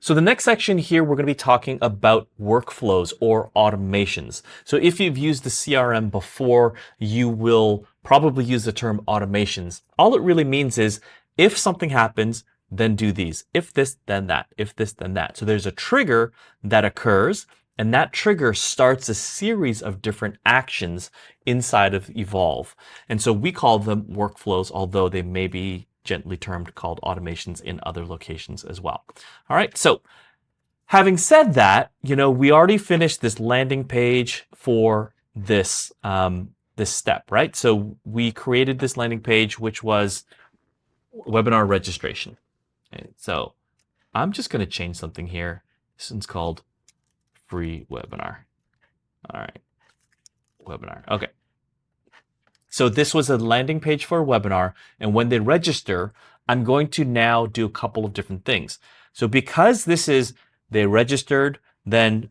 So the next section here, we're going to be talking about workflows or automations. So if you've used the CRM before, you will probably use the term automations. All it really means is if something happens, then do these. If this, then that. If this, then that. So there's a trigger that occurs, and that trigger starts a series of different actions inside of Evolve. And so we call them workflows, although they may be gently termed called automations in other locations as well. All right, so having said that, we already finished this landing page for this this step, right? So we created this landing page, which was webinar registration. Okay, so I'm just going to change something here. This one's called free webinar. All right, webinar. Okay. So this was a landing page for a webinar, and when they register, I'm going to now do a couple of different things. So because this is they registered, then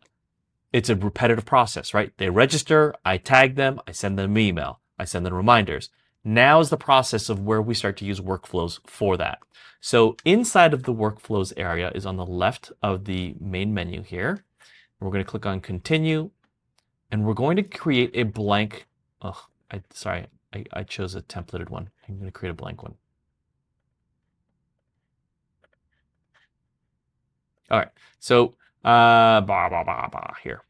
it's a repetitive process, right? They register, I tag them, I send them an email, I send them reminders. Now is the process of where we start to use workflows for that. So inside of the workflows area is on the left of the main menu here. We're going to click on continue, and we're going to create a blank. I chose a templated one. I'm going to create a blank one. All right, so here.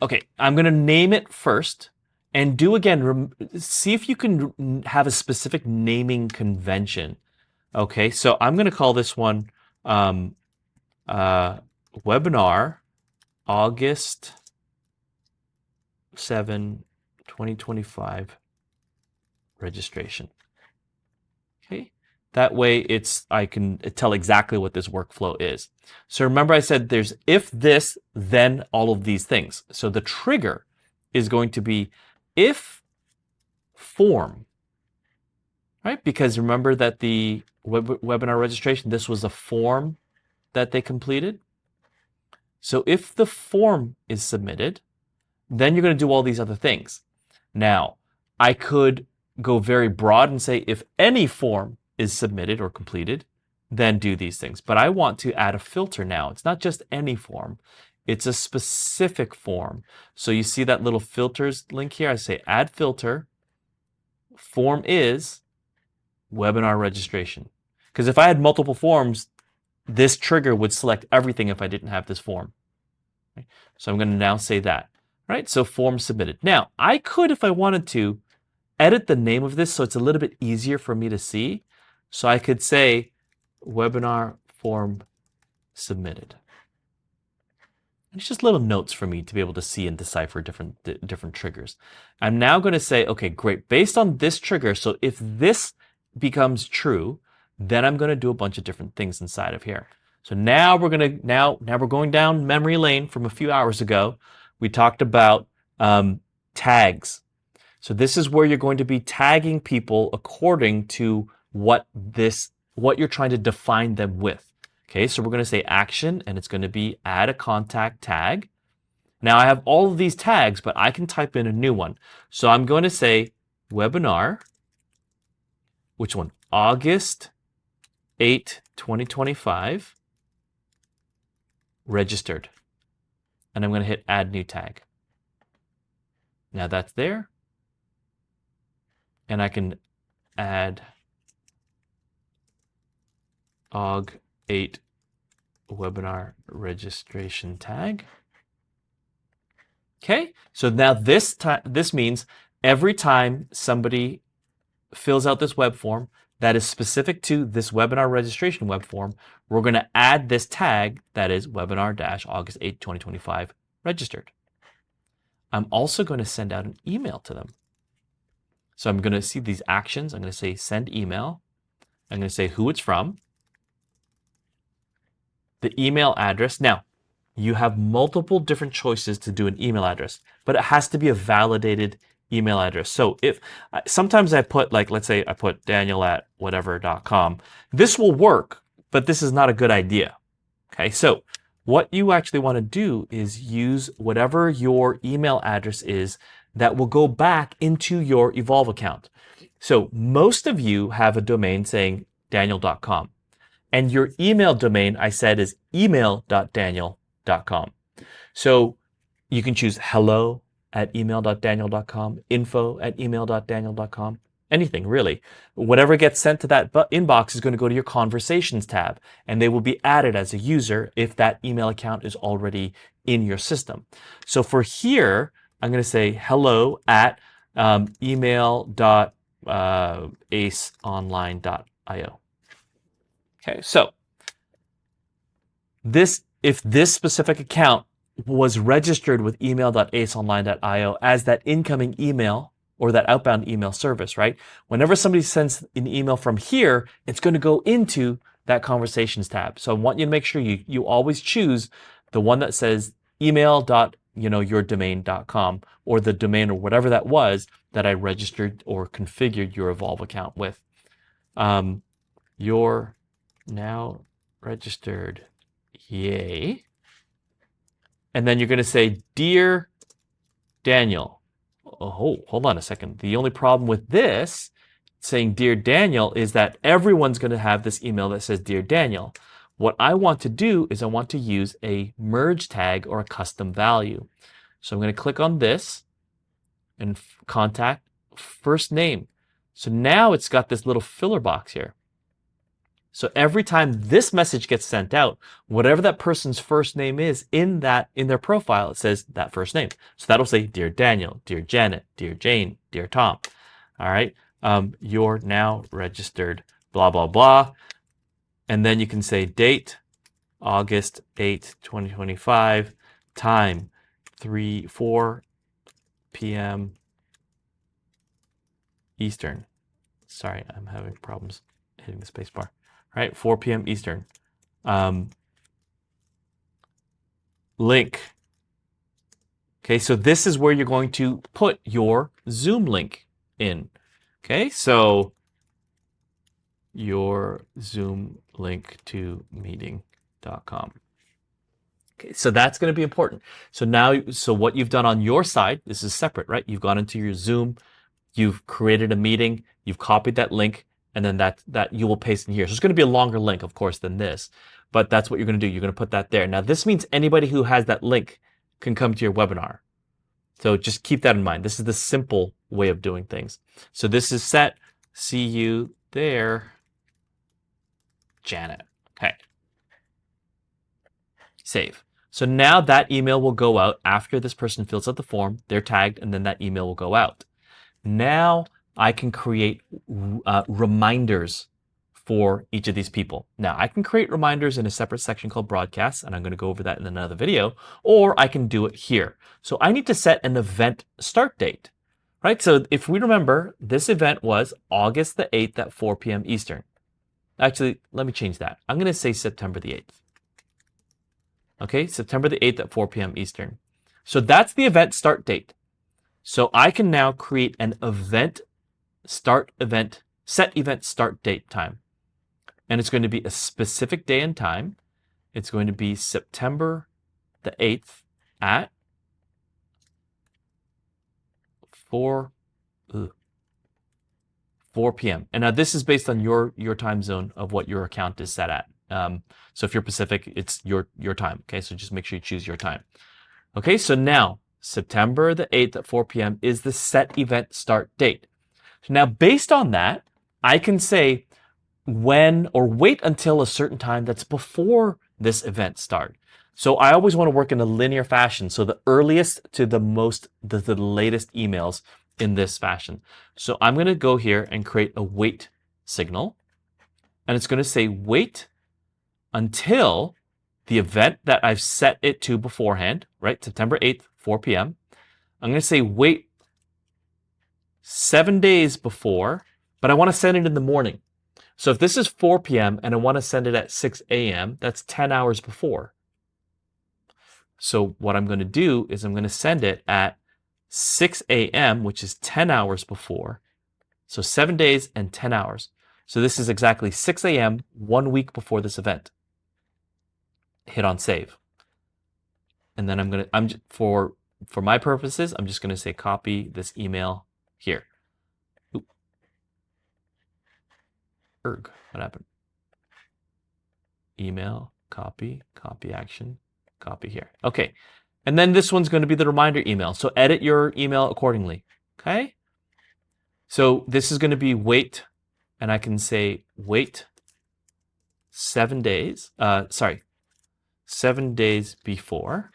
Okay, I'm going to name it first, and do again, see if you can have a specific naming convention. Okay, so I'm going to call this one webinar August 7, 2025 registration. Okay, that way I can tell exactly what this workflow is. So remember I said there's if this, then all of these things. So the trigger is going to be if form, right? Because remember that the webinar registration, this was a form that they completed. So if the form is submitted, then you're going to do all these other things. Now, I could go very broad and say if any form is submitted or completed, then do these things. But I want to add a filter now. It's not just any form. It's a specific form. So you see that little filters link here? I say add filter. Form is webinar registration. Because if I had multiple forms, this trigger would select everything if I didn't have this form. Okay? So I'm going to now say that. Right, so form submitted. Now, I could, if I wanted to, edit the name of this so it's a little bit easier for me to see. So I could say webinar form submitted. It's just little notes for me to be able to see and decipher different triggers. I'm now going to say, okay, great. Based on this trigger, so if this becomes true, then I'm going to do a bunch of different things inside of here. So now we're going to now we're going down memory lane from a few hours ago. We talked about tags. So this is where you're going to be tagging people according to what you're trying to define them with. Okay, so we're going to say action, and it's going to be add a contact tag. Now I have all of these tags, but I can type in a new one. So I'm going to say webinar, which one? August 8, 2025, registered. And I'm going to hit add new tag. Now that's there. And I can add AUG8 webinar registration tag. Okay, so now this means every time somebody fills out this web form that is specific to this webinar registration web form, we're going to add this tag that is webinar-August 8, 2025 registered. I'm also going to send out an email to them. So I'm going to see these actions. I'm going to say send email. I'm going to say who it's from, the email address. Now, you have multiple different choices to do an email address, but it has to be a validated email address. So if sometimes I put, like, let's say I put daniel@whatever.com, this will work, but this is not a good idea. Okay, so what you actually want to do is use whatever your email address is that will go back into your Evolve account. So most of you have a domain saying daniel.com. And your email domain, I said, is email.daniel.com. So you can choose hello@email.daniel.com, info@email.daniel.com, anything really. Whatever gets sent to that inbox is going to go to your conversations tab, and they will be added as a user if that email account is already in your system. So for here, I'm going to say hello at email.aceonline.io. Okay, so if this specific account was registered with email.aceonline.io as that incoming email or that outbound email service, right? Whenever somebody sends an email from here, it's going to go into that conversations tab. So I want you to make sure you always choose the one that says email.yourdomain.com or the domain or whatever that was that I registered or configured your Evolve account with. You're now registered. Yay. And then you're going to say, Dear Daniel. Oh, hold on a second. The only problem with this, saying Dear Daniel, is that everyone's going to have this email that says Dear Daniel. What I want to do is I want to use a merge tag or a custom value. So I'm going to click on this and contact first name. So now it's got this little filler box here. So every time this message gets sent out, whatever that person's first name is in their profile, it says that first name. So that'll say, Dear Daniel, Dear Janet, Dear Jane, Dear Tom. All right. You're now registered, blah, blah, blah. And then you can say date, August 8, 2025, time, 4 p.m. Eastern. Sorry, I'm having problems hitting the space bar. Right, 4 p.m. Eastern. Link. Okay, so this is where you're going to put your Zoom link in. Okay, so your Zoom link to meeting.com. Okay, so that's going to be important. So now, what you've done on your side, this is separate, right? You've gone into your Zoom, you've created a meeting, you've copied that link, and then that you will paste in here. So it's going to be a longer link, of course, than this, but that's what you're going to do. You're going to put that there. Now, this means anybody who has that link can come to your webinar. So just keep that in mind. This is the simple way of doing things. So this is set. See you there, Janet. Okay. Save. So now that email will go out after this person fills out the form. They're tagged, and then that email will go out. Now I can create reminders for each of these people. Now, I can create reminders in a separate section called broadcasts, and I'm going to go over that in another video, or I can do it here. So I need to set an event start date, right? So if we remember, this event was August the 8th at 4 p.m. Eastern. Actually, let me change that. I'm going to say September the 8th. Okay, September the 8th at 4 p.m. Eastern. So that's the event start date. So I can now create an set event start date time. And it's going to be a specific day and time. It's going to be September the 8th at 4 p.m. And now this is based on your time zone of what your account is set at. So if you're Pacific, it's your time. Okay, so just make sure you choose your time. Okay, so now September the 8th at 4 p.m. is the set event start date. So now based on that, I can say when or wait until a certain time that's before this event start. So I always want to work in a linear fashion. So the earliest to the latest emails in this fashion. So I'm going to go here and create a wait signal. And it's going to say wait until the event that I've set it to beforehand, right? September 8th, 4 p.m. I'm going to say wait 7 days before, but I want to send it in the morning. So if this is 4 p.m. and I want to send it at 6 a.m., that's 10 hours before. So what I'm going to do is I'm going to send it at 6 a.m., which is 10 hours before. So 7 days and 10 hours. So this is exactly 6 a.m., 1 week before this event. Hit on save. And then for my purposes, I'm just going to say copy this email here. Oop. What happened? email, copy, copy action, copy here. Okay. And then this one's going to be the reminder email. So edit your email accordingly. Okay. So this is going to be wait, and I can say wait 7 days. 7 days before.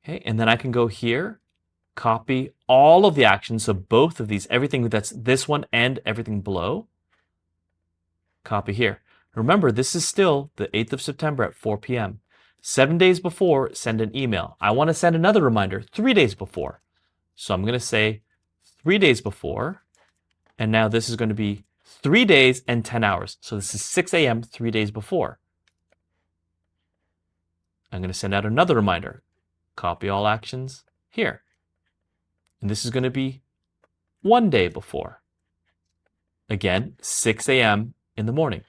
Okay. And then I can go here, copy all of the actions. So both of these, everything that's this one and everything below. Copy here. Remember, this is still the 8th of September at 4 p.m. 7 days before, send an email. I want to send another reminder 3 days before. So I'm going to say 3 days before. And now this is going to be 3 days and 10 hours. So this is 6 a.m. 3 days before. I'm going to send out another reminder. Copy all actions here. And this is going to be 1 day before. Again, 6 a.m. in the morning.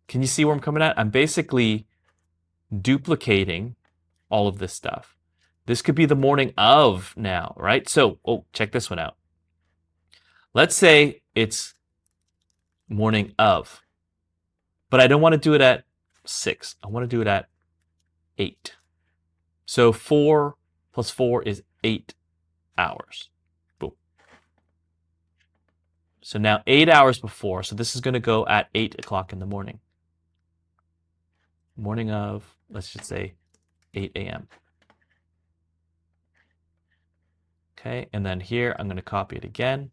Can you see where I'm coming at? I'm basically duplicating all of this stuff. This could be the morning of now, right? So, check this one out. Let's say it's morning of, but I don't want to do it at 6. I want to do it at 8. So 4 plus 4 is 8 hours. Boom. So now 8 hours before. So this is going to go at 8 o'clock in the morning. Morning of, let's just say 8 a.m. Okay, and then here I'm going to copy it again.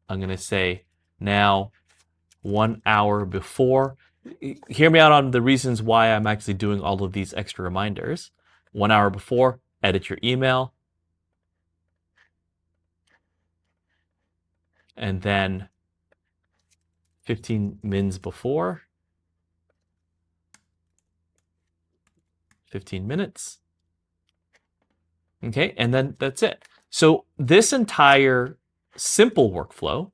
I'm going to say now 1 hour before. Hear me out on the reasons why I'm actually doing all of these extra reminders. 1 hour before, edit your email. And then 15 mins before. 15 minutes. Okay, and then that's it. So this entire simple workflow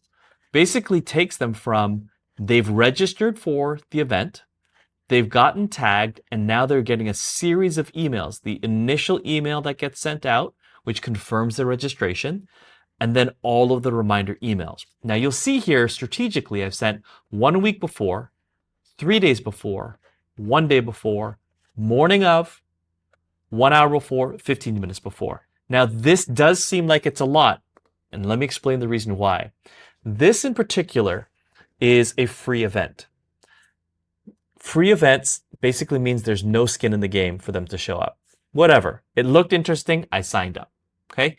basically takes them from they've registered for the event, they've gotten tagged, and now they're getting a series of emails. The initial email that gets sent out, which confirms the registration, and then all of the reminder emails. Now you'll see here strategically I've sent 1 week before, 3 days before, 1 day before, morning of, 1 hour before, 15 minutes before. Now this does seem like it's a lot, and let me explain the reason why. This in particular is a free event. Free events basically means there's no skin in the game for them to show up. Whatever. It looked interesting, I signed up. Okay?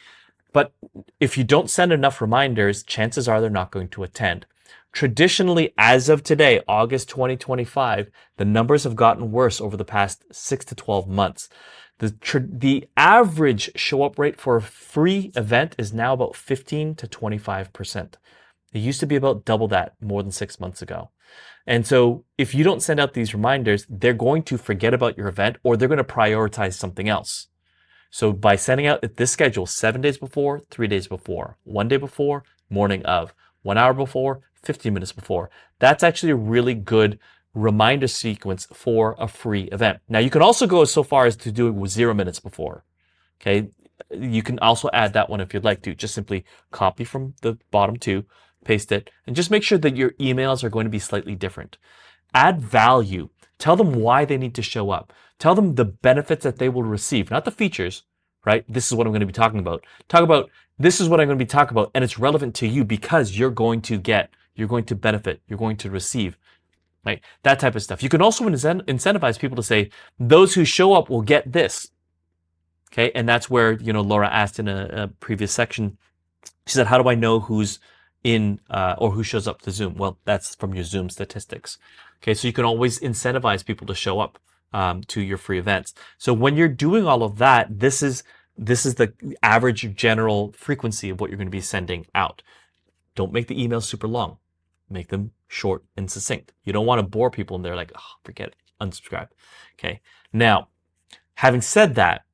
But if you don't send enough reminders, chances are they're not going to attend. Traditionally, as of today, August 2025, the numbers have gotten worse over the past 6 to 12 months. The average show-up rate for a free event is now about 15 to 25%. It used to be about double that more than 6 months ago. And so if you don't send out these reminders, they're going to forget about your event or they're going to prioritize something else. So by sending out this schedule 7 days before, 3 days before, 1 day before, morning of, 1 hour before, 15 minutes before, that's actually a really good reminder sequence for a free event. Now you can also go so far as to do it with 0 minutes before. Okay. You can also add that one if you'd like to. Just simply copy from the bottom two, paste it, and just make sure that your emails are going to be slightly different. Add value. Tell them why they need to show up. Tell them the benefits that they will receive, not the features, right? This is what I'm going to be talking about. Talk about, this is what I'm going to be talking about, and it's relevant to you because you're going to benefit, you're going to receive, right? That type of stuff. You can also incentivize people to say, those who show up will get this. Okay, and that's where, Laura asked in a previous section, she said, how do I know who's in or who shows up to Zoom? Well, that's from your Zoom statistics. Okay, so you can always incentivize people to show up to your free events. So when you're doing all of that, this is the average general frequency of what you're going to be sending out. Don't make the emails super long. Make them short and succinct. You don't want to bore people and they're like, oh, forget it, unsubscribe. Okay, now, having said that,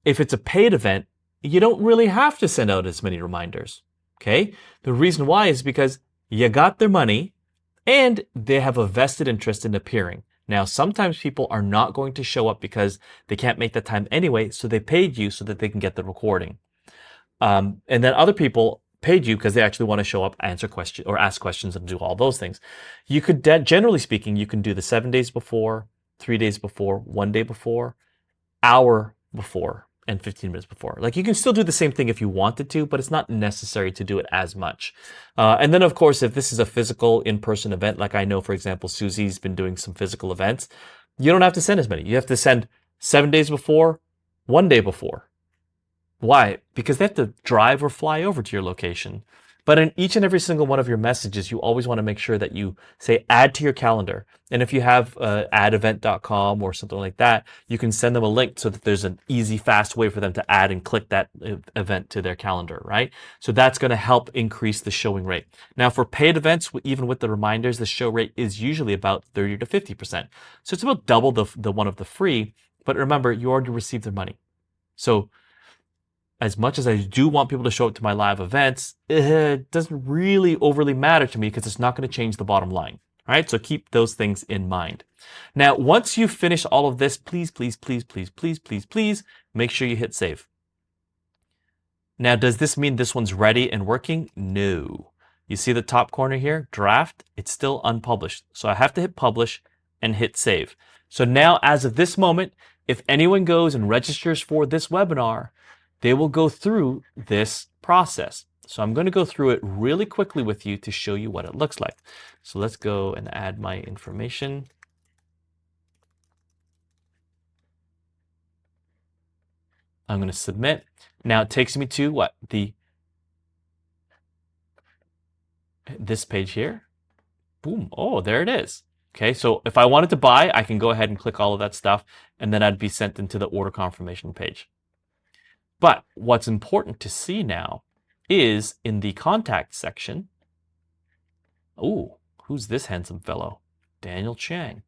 if it's a paid event, you don't really have to send out as many reminders. Okay, the reason why is because you got their money and they have a vested interest in appearing. Now, sometimes people are not going to show up because they can't make that time anyway, so they paid you so that they can get the recording. And then other people paid you because they actually want to show up, answer questions, or ask questions and do all those things. You could, generally speaking, you can do the 7 days before, 3 days before, 1 day before, hour before, and 15 minutes before. Like, you can still do the same thing if you wanted to, but it's not necessary to do it as much. And then, of course, if this is a physical in-person event, like I know, for example, Susie's been doing some physical events, you don't have to send as many. You have to send 7 days before, 1 day before. Why? Because they have to drive or fly over to your location. But in each and every single one of your messages, you always want to make sure that you say add to your calendar. And if you have addevent.com or something like that, you can send them a link so that there's an easy, fast way for them to add and click that event to their calendar, right? So that's going to help increase the showing rate. Now, for paid events, even with the reminders, the show rate is usually about 30 to 50%. So it's about double the one of the free. But remember, you already received their money. So as much as I do want people to show up to my live events, it doesn't really overly matter to me because it's not going to change the bottom line. All right, so keep those things in mind. Now, once you finish all of this, please make sure you hit save. Now, does this mean this one's ready and working? No. You see the top corner here, draft, it's still unpublished. So I have to hit publish and hit save. So now, as of this moment, if anyone goes and registers for this webinar, they will go through this process. So I'm going to go through it really quickly with you to show you what it looks like. So let's go and add my information. I'm going to submit. Now it takes me to what? This page here. Boom. Oh, there it is. Okay, so if I wanted to buy, I can go ahead and click all of that stuff, and then I'd be sent into the order confirmation page. But what's important to see now is in the contact section. Oh, who's this handsome fellow? Daniel Chang.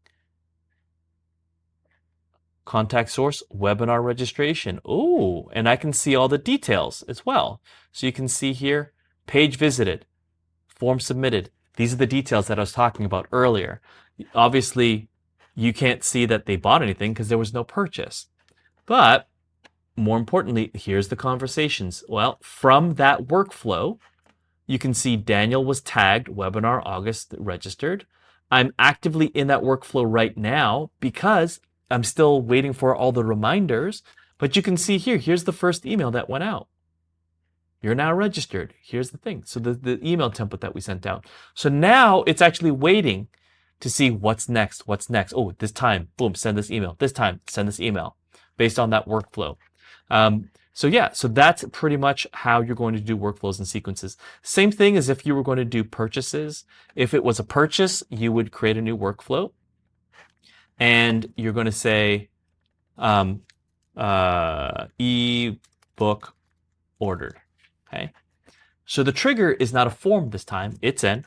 Contact source, webinar registration. Oh, and I can see all the details as well. So you can see here, page visited, form submitted. These are the details that I was talking about earlier. Obviously, you can't see that they bought anything because there was no purchase. But more importantly, here's the conversations. Well, from that workflow, you can see Daniel was tagged, webinar August registered. I'm actively in that workflow right now because I'm still waiting for all the reminders. But you can see here, here's the first email that went out. You're now registered. Here's the thing. So the email template that we sent out. So now it's actually waiting to see what's next. What's next? Oh, this time, boom, send this email. This time, send this email based on that workflow. So that's pretty much how you're going to do workflows and sequences. Same thing as if you were going to do purchases. If it was a purchase, you would create a new workflow. And you're going to say ebook ordered. Okay. So the trigger is not a form this time. It's an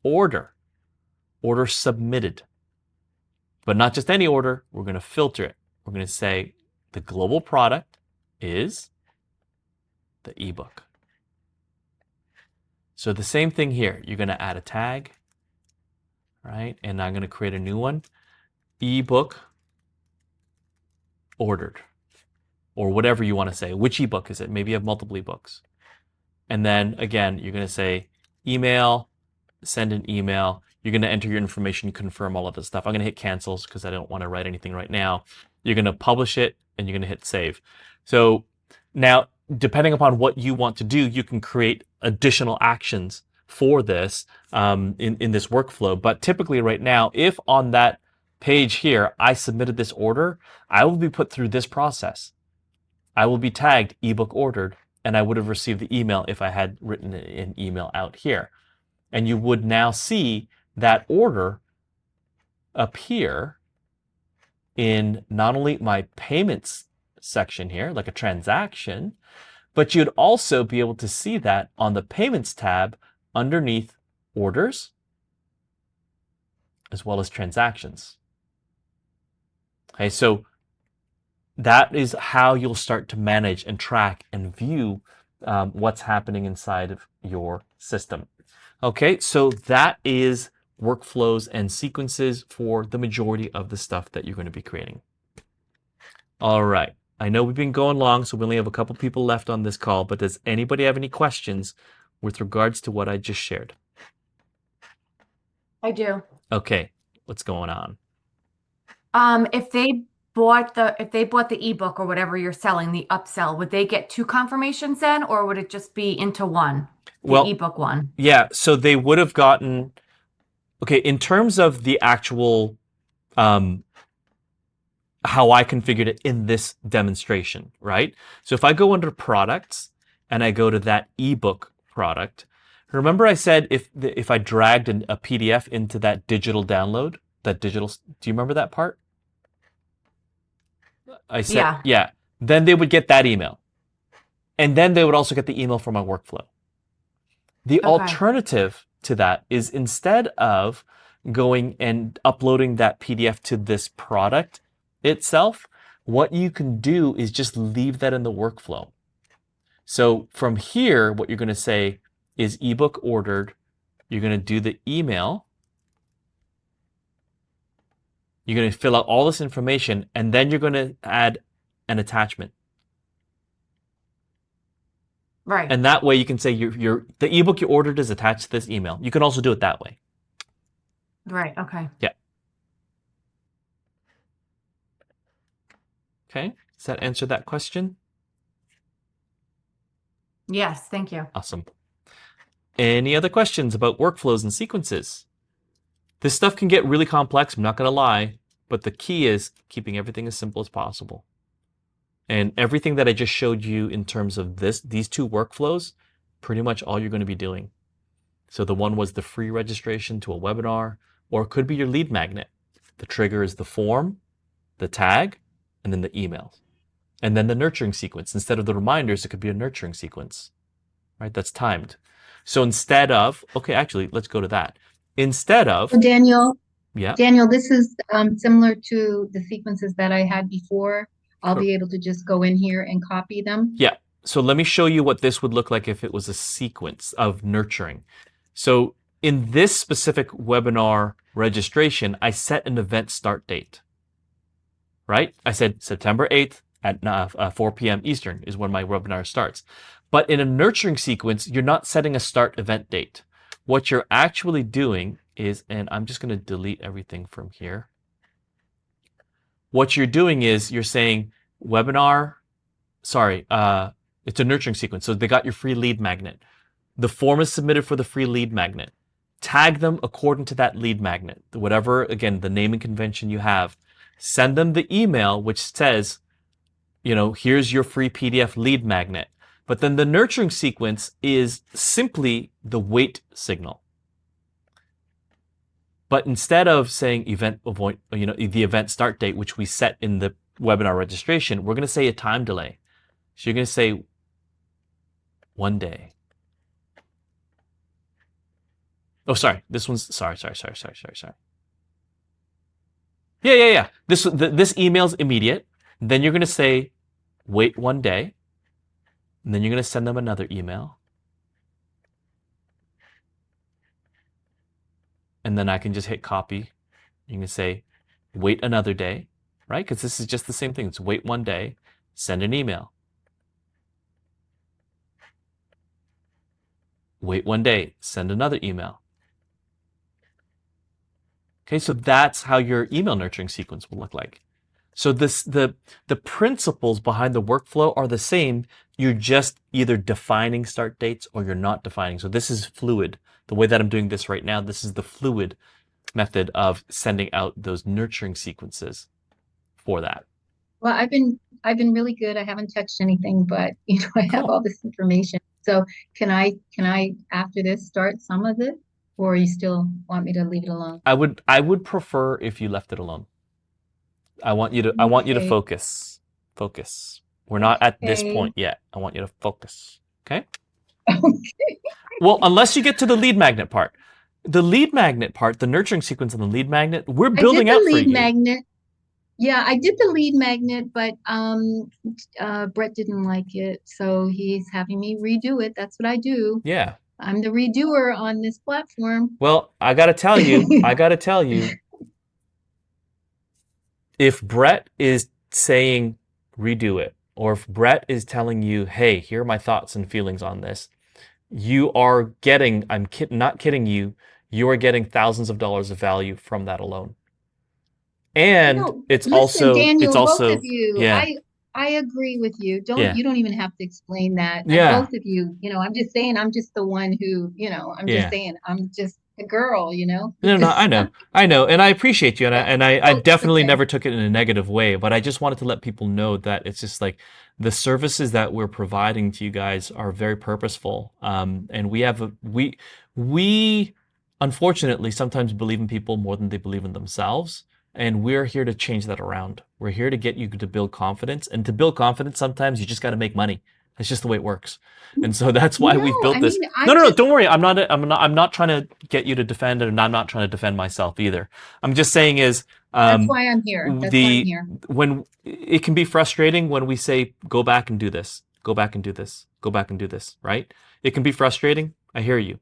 order. Order submitted. But not just any order. We're going to filter it. We're going to say the global product is the ebook. So the same thing here. You're going to add a tag, right? And I'm going to create a new one. Ebook ordered, or whatever you want to say. Which ebook is it? Maybe you have multiple ebooks. And then again, you're going to say email, send an email. You're going to enter your information, confirm all of this stuff. I'm going to hit cancels because I don't want to write anything right now. You're going to publish it and you're going to hit save. So now, depending upon what you want to do, you can create additional actions for this in this workflow. But typically right now, if on that page here, I submitted this order, I will be put through this process. I will be tagged ebook ordered, and I would have received the email if I had written an email out here. And you would now see that order appear in not only my payments section here, like a transaction, but you'd also be able to see that on the payments tab underneath orders, as well as transactions. Okay, so that is how you'll start to manage and track and view what's happening inside of your system. Okay, so that is workflows and sequences for the majority of the stuff that you're going to be creating. All right, I know we've been going long, so we only have a couple people left on this call, but does anybody have any questions with regards to what I just shared? I do. Okay, what's going on? If they bought the ebook or whatever you're selling, the upsell, would they get two confirmations then, or would it just be into one, the Well, ebook one? yeah, so they would have gotten, okay, in terms of the actual um, how I configured it in this demonstration, right? So if I go under products and I go to that ebook product, remember I said if I dragged a PDF into that digital download, do you remember that part? I said, Yeah. yeah, then they would get that email. And then they would also get the email from my workflow. The Okay. alternative to that is instead of going and uploading that PDF to this product itself, what you can do is just leave that in the workflow. So from here, what you're going to say is ebook ordered. You're going to do the email. You're going to fill out all this information, and then you're going to add an attachment. Right. And that way you can say the ebook you ordered is attached to this email. You can also do it that way. Right. Okay. Yeah. Okay. Does that answer that question? Yes. Thank you. Awesome. Any other questions about workflows and sequences? This stuff can get really complex, I'm not going to lie, but the key is keeping everything as simple as possible. And everything that I just showed you in terms of these two workflows, pretty much all you're going to be doing. So the one was the free registration to a webinar, or it could be your lead magnet. The trigger is the form, the tag, and then the emails. And then the nurturing sequence. Instead of the reminders, it could be a nurturing sequence, right? That's timed. So instead of, okay, actually, let's go to that. Instead of, So Daniel, yeah, this is similar to the sequences that I had before. I'll be able to just go in here and copy them. yeah. So let me show you what this would look like if it was a sequence of nurturing. So in this specific webinar registration, I set an event start date, right? I said September 8th at 4 p.m. Eastern is when my webinar starts. But in a nurturing sequence, you're not setting a start event date. What you're actually doing is, and I'm just going to delete everything from here. What you're doing is you're saying webinar, sorry, it's a nurturing sequence. So they got your free lead magnet. The form is submitted for the free lead magnet. Tag them according to that lead magnet, whatever, again, the naming convention you have. Send them the email which says, here's your free PDF lead magnet. But then the nurturing sequence is simply the wait signal. But instead of saying the event start date, which we set in the webinar registration, we're going to say a time delay. So you're going to say 1 day. Oh, sorry. This one's sorry. Yeah. This email's immediate. Then you're going to say wait 1 day. And then you're going to send them another email. And then I can just hit copy. You can say, wait another day, right? Because this is just the same thing. It's wait 1 day, send an email. Wait 1 day, send another email. Okay, so that's how your email nurturing sequence will look like. So the principles behind the workflow are the same. You're just either defining start dates or you're not defining. So this is fluid. The way that I'm doing this right now, this is the fluid method of sending out those nurturing sequences for that. Well, I've been really good. I haven't touched anything, but I have Cool. all this information. So can I after this start some of it, or you still want me to leave it alone? I would prefer if you left it alone. I want you to Okay. focus. Focus. We're not at this Okay. point yet. I want you to focus. Okay? Okay. Well, unless you get to the lead magnet part. The lead magnet part, the nurturing sequence on the lead magnet, we're I did building the out for lead you. magnet. Yeah, I did the lead magnet, but Brett didn't like it, so he's having me redo it. That's what I do. Yeah. I'm the redoer on this platform. Well, I got to tell you, if Brett is saying redo it, or if Brett is telling you, hey, here are my thoughts and feelings on this, you are getting, not kidding you, you are getting thousands of dollars of value from that alone. And No, it's listen, it's Daniel, both of also, you, yeah, I agree with you. yeah, You don't even have to explain that. yeah, Both of you, I'm just saying, I'm just the one who, I'm just yeah. saying, I'm just a girl, No, no, because I know, and I appreciate you, and yeah. I Oh, it's definitely okay. never took it in a negative way, but I just wanted to let people know that it's just like the services that we're providing to you guys are very purposeful, and we unfortunately sometimes believe in people more than they believe in themselves, and we're here to change that around. We're here to get you to build confidence, and to build confidence, sometimes you just got to make money. That's just the way it works, and so that's why No, we've built I this. mean, No, I'm no, no, just, don't worry. I'm not trying to get you to defend it, and I'm not trying to defend myself either. I'm just saying is that's um, why I'm here. That's why I'm the here. when it can be frustrating when we say go back and do this, go back and do this, go back and do this, right? It can be frustrating. I hear you,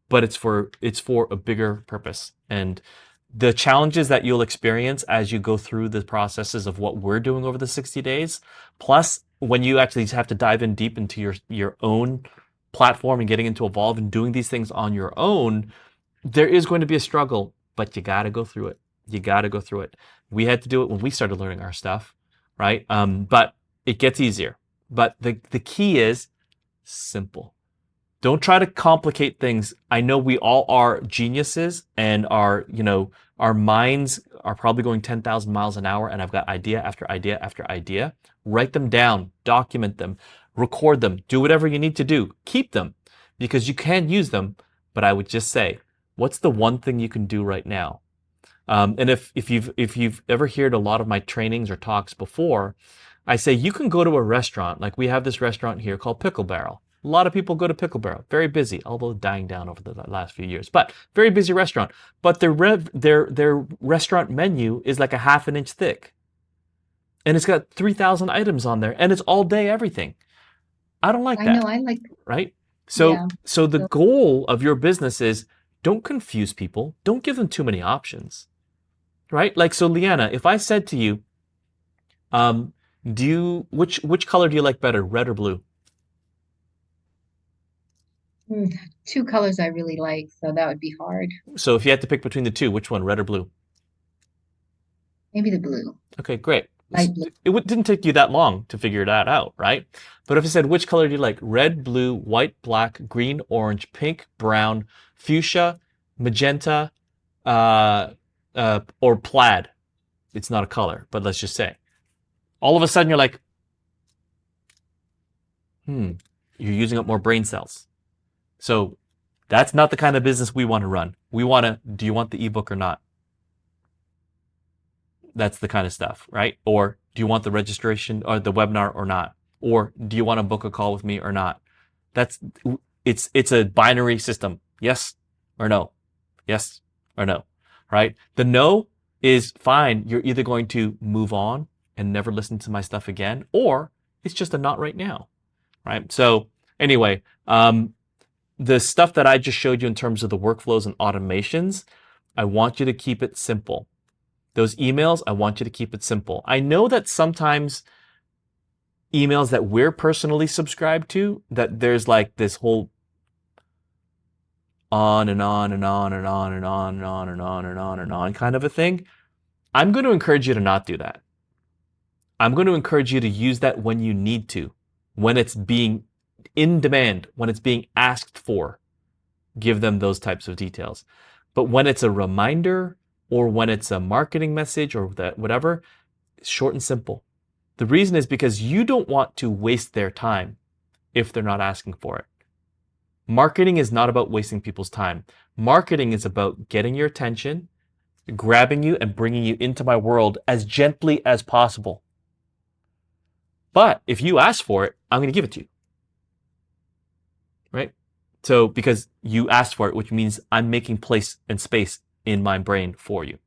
but it's for a bigger purpose. And the challenges that you'll experience as you go through the processes of what we're doing over the 60 days, plus when you actually have to dive in deep into your own platform and getting into Evolve and doing these things on your own, there is going to be a struggle, but you got to go through it. You got to go through it. We had to do it when we started learning our stuff, right? But it gets easier. But the key is simple. Don't try to complicate things. I know we all are geniuses and our minds are probably going 10,000 miles an hour and I've got idea after idea after idea. Write them down, document them, record them, do whatever you need to do. Keep them because you can use them. But I would just say, what's the one thing you can do right now? And if you've ever heard a lot of my trainings or talks before, I say you can go to a restaurant. Like we have this restaurant here called Pickle Barrel. A lot of people go to Pickle Barrel. Very busy, although dying down over the last few years. But very busy restaurant. But their restaurant menu is like a half an inch thick, and it's got 3,000 items on there, and it's all day everything. I don't like I know, that, I like, right? So yeah. so the So, goal of your business is don't confuse people. Don't give them too many options, right? Like so, Leanna, if I said to you, which color do you like better, red or blue? mm, two colors I really like, so that would be hard. So if you had to pick between the two, which one, red or blue? Maybe the blue, Okay, great. light blue. Didn't take you that long to figure that out, right? But if I said, which color do you like? Red, blue, white, black, green, orange, pink, brown, fuchsia, magenta, uh, or plaid. It's not a color, but let's just say. All of a sudden you're like, you're using up more brain cells. So that's not the kind of business we want to run. We want to, do you want the ebook or not? That's the kind of stuff, right? Or do you want the registration or the webinar or not? Or do you want to book a call with me or not? That's it's a binary system. Yes or no. Yes or no, right? The no is fine. You're either going to move on and never listen to my stuff again, or it's just a not right now, right? So anyway, the stuff that I just showed you in terms of the workflows and automations, I want you to keep it simple. Those emails, I want you to keep it simple. I know that sometimes emails that we're personally subscribed to, that there's like this whole on and on and on and on and on and on and on and on and on kind of a thing. I'm going to encourage you to not do that. I'm going to encourage you to use that when you need to, when it's being in demand, when it's being asked for. Give them those types of details. But when it's a reminder or when it's a marketing message or that whatever, it's short and simple. The reason is because you don't want to waste their time if they're not asking for it. Marketing is not about wasting people's time. Marketing is about getting your attention, grabbing you and bringing you into my world as gently as possible. But if you ask for it, I'm going to give it to you. Right? So because you asked for it, which means I'm making place and space in my brain for you.